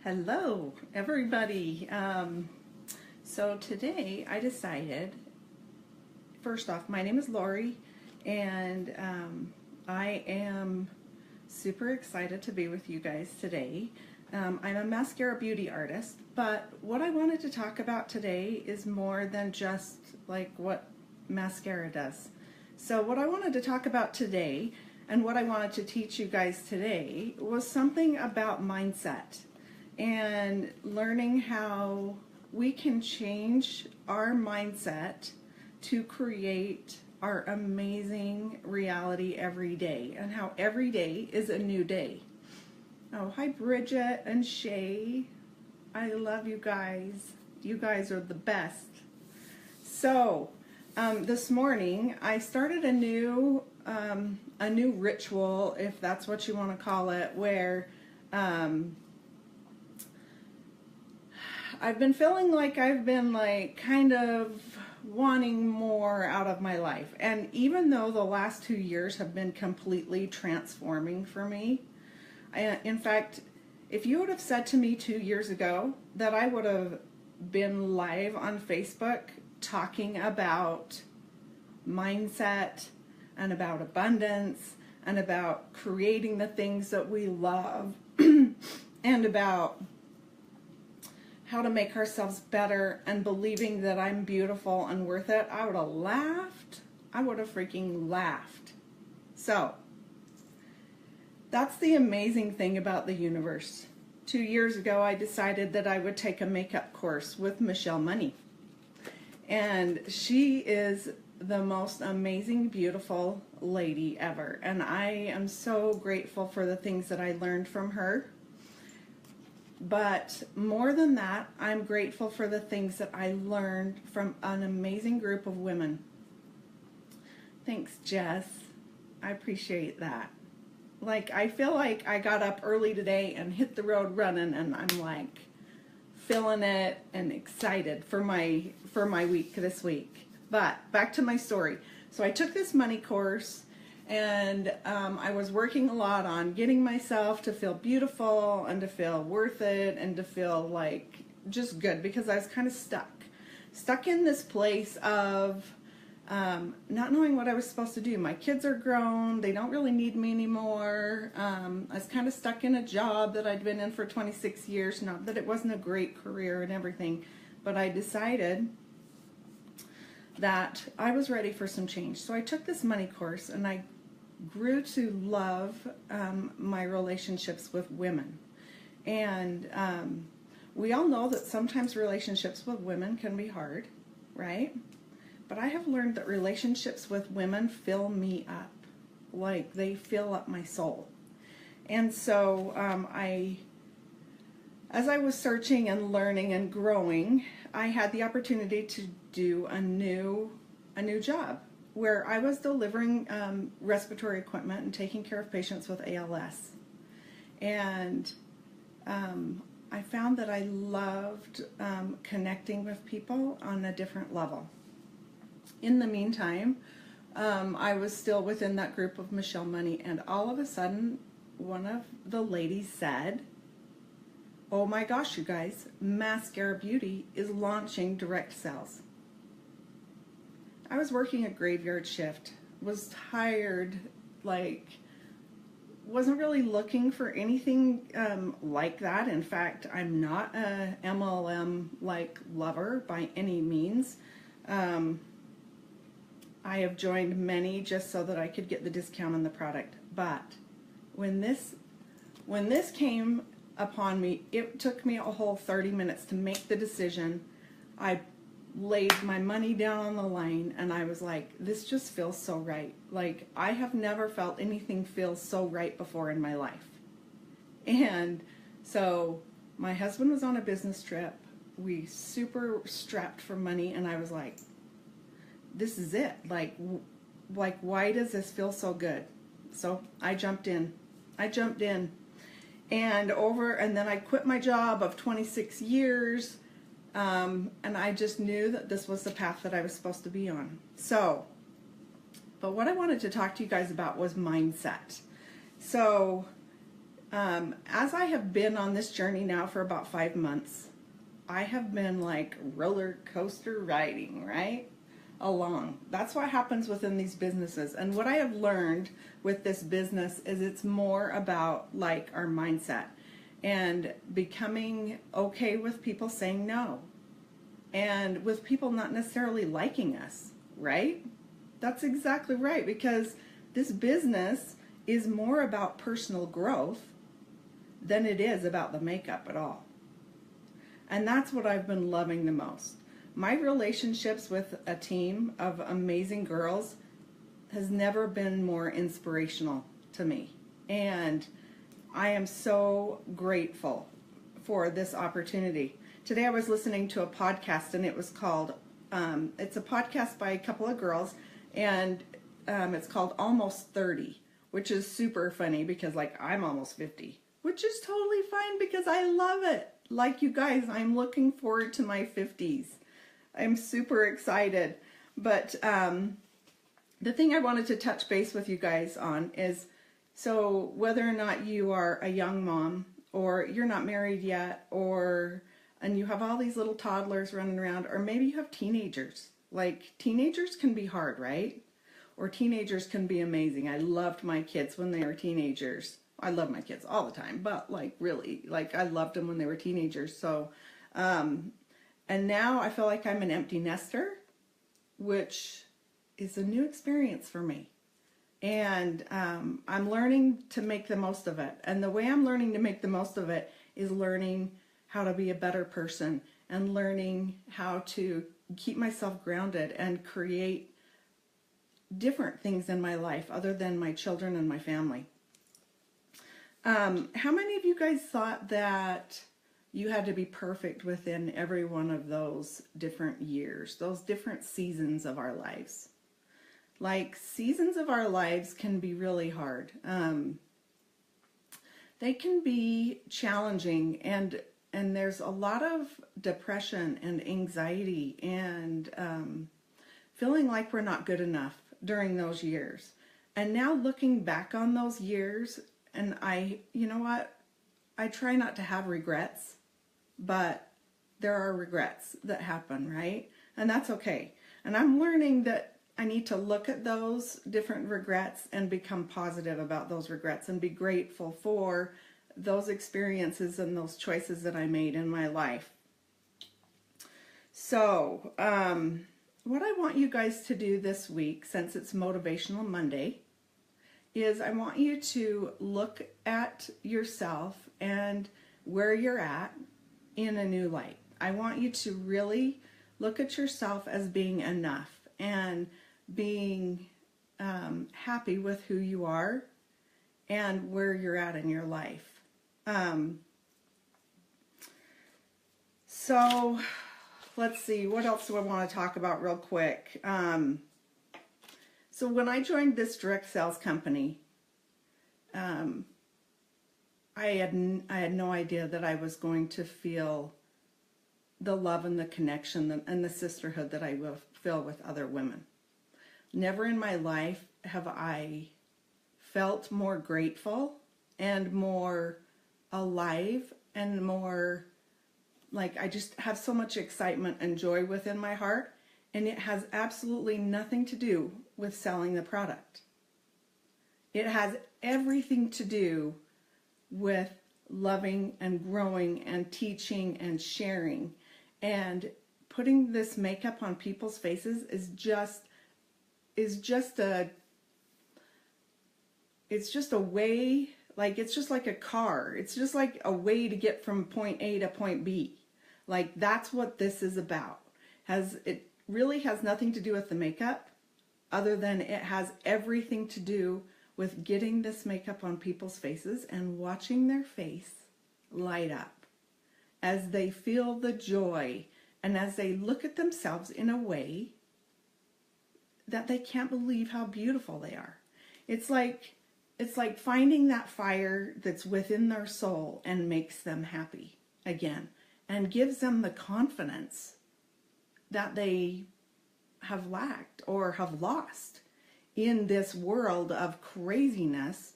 Hello, everybody. So today I decided, first off, my name is Lori, and I am super excited to be with you guys today. I'm a mascara beauty artist, but what I wanted to talk about today is more than just like what mascara does. So what I wanted to talk about today and what I wanted to teach you guys today was something about mindset and learning how we can change our mindset to create our amazing reality every day, and how every day is a new day. Oh, hi Bridget and Shay. I love you guys. You guys are the best. So, this morning I started a new ritual, if that's what you want to call it, where I've been feeling like I've been kind of wanting more out of my life. And even though the last 2 years have been completely transforming for me, in fact, if you would have said to me 2 years ago that I would have been live on Facebook talking about mindset and about abundance and about creating the things that we love and about how to make ourselves better and believing that I'm beautiful and worth it, I would have laughed. I would have freaking laughed. So, that's the amazing thing about the universe. 2 years ago, I decided that I would take a makeup course with Michelle Money. And she is the most amazing, beautiful lady ever. And I am so grateful for the things that I learned from her. But more than that, I'm grateful for the things that I learned from an amazing group of women. Thanks, Jess. I appreciate that. I feel like I got up early today and hit the road running, and I'm feeling it and excited for my week this week. But back to my story. So I took this money course, and I was working a lot on getting myself to feel beautiful and to feel worth it and to feel just good, because I was kind of stuck in this place of not knowing what I was supposed to do. My kids are grown. They don't really need me anymore. I was kind of stuck in a job that I'd been in for 26 years. Not that it wasn't a great career and everything, but I decided that I was ready for some change. So I took this money course, and I grew to love my relationships with women. And we all know that sometimes relationships with women can be hard, right? But I have learned that relationships with women fill me up. They fill up my soul. And so as I was searching and learning and growing, I had the opportunity to do a new job where I was delivering respiratory equipment and taking care of patients with ALS. And I found that I loved connecting with people on a different level. In the meantime, I was still within that group of Michelle Money, and all of a sudden, one of the ladies said, "Oh my gosh, you guys, Mascara Beauty is launching direct sales." I was working a graveyard shift, was tired, wasn't really looking for anything like that. In fact, I'm not a MLM lover by any means. I have joined many just so that I could get the discount on the product. But when this came upon me, it took me a whole 30 minutes to make the decision. I laid my money down on the line, and I was like, this just feels so right. I have never felt anything feel so right before in my life. And so my husband was on a business trip. We super strapped for money, and I was like, this is it. Why does this feel so good? So I jumped in. And then I quit my job of 26 years. And I just knew that this was the path that I was supposed to be on. But what I wanted to talk to you guys about was mindset. So As I have been on this journey now for about 5 months, I have been like roller coaster riding, right? Along. That's what happens within these businesses. And what I have learned with this business is it's more about like our mindset and becoming okay with people saying no and with people not necessarily liking us, right? That's exactly right, because this business is more about personal growth than it is about the makeup at all. And that's what I've been loving the most. My relationships with a team of amazing girls has never been more inspirational to me. And I am so grateful for this opportunity. Today I was listening to a podcast, and it was called, it's a podcast by a couple of girls, and it's called Almost 30, which is super funny because like I'm almost 50, which is totally fine because I love it. Like you guys, I'm looking forward to my 50s. I'm super excited. But the thing I wanted to touch base with you guys on is, so whether or not you are a young mom or you're not married yet, and you have all these little toddlers running around, or maybe you have teenagers. Like teenagers can be hard, right? Or teenagers can be amazing. I loved my kids when they were teenagers. I love my kids all the time, but like really, like I loved them when they were teenagers. So, and now I feel like I'm an empty nester, which is a new experience for me. And I'm learning to make the most of it. And the way I'm learning to make the most of it is learning how to be a better person and learning how to keep myself grounded and create different things in my life other than my children and my family. How many of you guys thought that you had to be perfect within every one of those different years, those different seasons of our lives? Like, seasons of our lives can be really hard. They can be challenging, and there's a lot of depression and anxiety and feeling like we're not good enough during those years. And now looking back on those years, and you know what? I try not to have regrets, but there are regrets that happen, right? And that's okay. And I'm learning that I need to look at those different regrets and become positive about those regrets and be grateful for those experiences and those choices that I made in my life. So, what I want you guys to do this week, since it's Motivational Monday, is I want you to look at yourself and where you're at in a new light. I want you to really look at yourself as being enough and being happy with who you are and where you're at in your life. So let's see, what else do I want to talk about real quick? So when I joined this direct sales company, I had no idea that I was going to feel the love and the connection and the sisterhood that I will feel with other women. Never in my life have I felt more grateful and more alive and more like I just have so much excitement and joy within my heart, and it has absolutely nothing to do with selling the product. It has everything to do with loving and growing and teaching and sharing, and putting this makeup on people's faces is just a way, like it's just like a car. It's just like a way to get from point A to point B. Like that's what this is about. It really has nothing to do with the makeup, other than it has everything to do with getting this makeup on people's faces and watching their face light up as they feel the joy and as they look at themselves in a way that they can't believe how beautiful they are. It's like finding that fire that's within their soul and makes them happy again and gives them the confidence that they have lacked or have lost in this world of craziness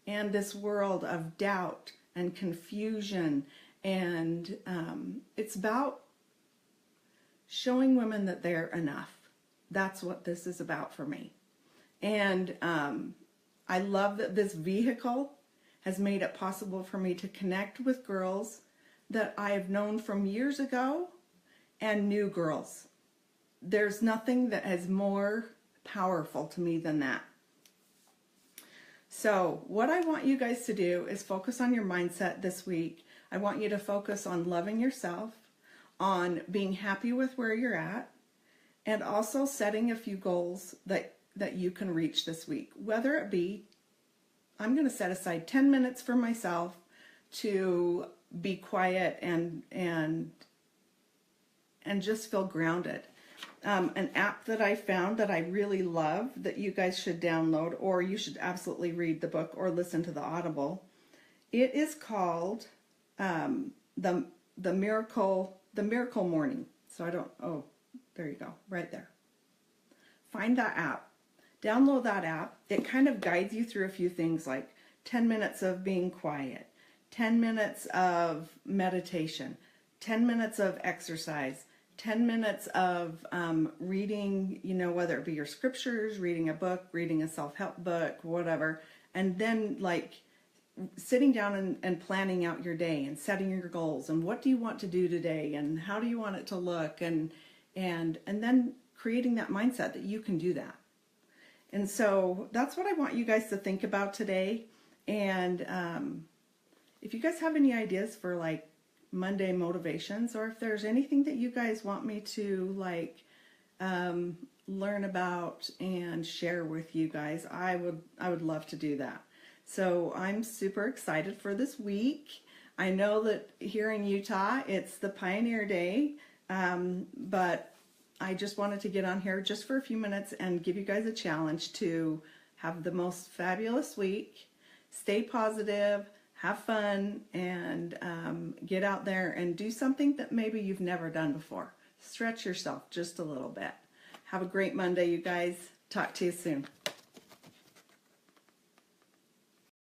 and this world of doubt and confusion. And it's about showing women that they're enough. That's what this is about for me. And I love that this vehicle has made it possible for me to connect with girls that I have known from years ago and new girls. There's nothing that is more powerful to me than that. So what I want you guys to do is focus on your mindset this week. I want you to focus on loving yourself, on being happy with where you're at, and also setting a few goals that you can reach this week. Whether it be, I'm going to set aside 10 minutes for myself to be quiet and just feel grounded. An app that I found that I really love that you guys should download, or you should absolutely read the book or listen to the Audible. It is called the Miracle Morning. So there you go, right there. Find that app. Download that app. It kind of guides you through a few things like 10 minutes of being quiet, 10 minutes of meditation, 10 minutes of exercise, 10 minutes of reading, whether it be your scriptures, reading a book, reading a self-help book, whatever, and then like sitting down and planning out your day and setting your goals and what do you want to do today and how do you want it to look, and then creating that mindset that you can do that. And so that's what I want you guys to think about today. And if you guys have any ideas for like Monday motivations, or if there's anything that you guys want me to like learn about and share with you guys, I would love to do that. So I'm super excited for this week. I know that here in Utah it's the Pioneer Day, but I just wanted to get on here just for a few minutes and give you guys a challenge to have the most fabulous week, stay positive, have fun, and get out there and do something that maybe you've never done before. Stretch yourself just a little bit. Have a great Monday, you guys. Talk to you soon.